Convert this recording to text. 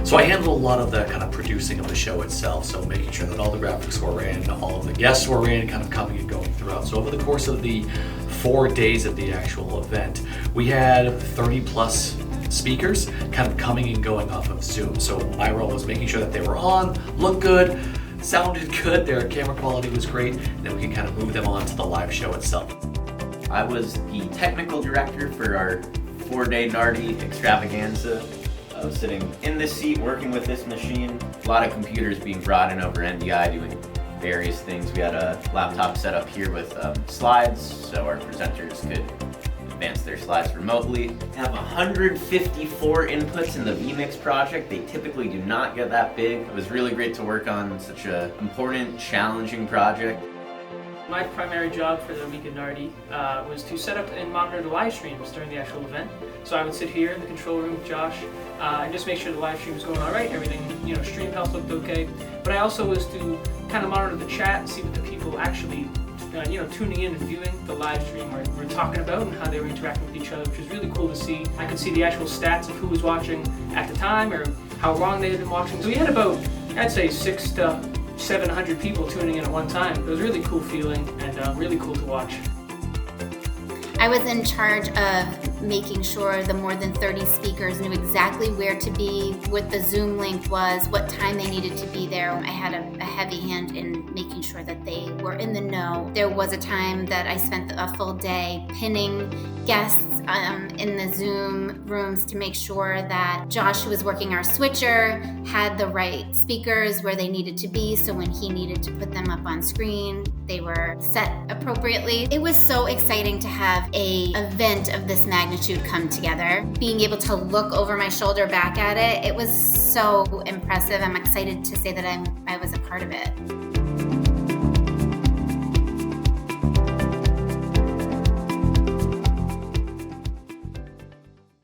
So I handled a lot of the kind of producing of the show itself, so making sure that all the graphics were in, all of the guests were in, kind of coming and going throughout. So over the course of the 4 days of the actual event, we had 30 plus speakers kind of coming and going off of Zoom. So my role was making sure that they were on, looked good, sounded good, their camera quality was great, and then we could kind of move them on to the live show itself. I was the technical director for our 4-day NARTI extravaganza. I was sitting in this seat working with this machine. A lot of computers being brought in over NDI doing various things. We had a laptop set up here with slides so our presenters could advance their slides remotely. I have 154 inputs in the VMix project. They typically do not get that big. It was really great to work on such an important, challenging project. My primary job for the week in NARTI was to set up and monitor the live streams during the actual event. So I would sit here in the control room with Josh and just make sure the live stream was going all right, everything, stream health looked okay. But I also was to kind of monitor the chat and see what the people actually, tuning in and viewing the live stream were talking about and how they were interacting with each other, which was really cool to see. I could see the actual stats of who was watching at the time or how long they had been watching. So we had about, I'd say, 600 to 700 people tuning in at one time. It was a really cool feeling and really cool to watch. I was in charge of making sure the more than 30 speakers knew exactly where to be, what the Zoom link was, what time they needed to be there. I had a heavy hand in making sure that they were in the know. There was a time that I spent a full day pinning guests in the Zoom rooms to make sure that Josh, who was working our switcher, had the right speakers where they needed to be, so when he needed to put them up on screen, they were set appropriately. It was so exciting to have an event of this magnitude come together. Being able to look over my shoulder back at it, it was so impressive. I'm excited to say that I was a part of it.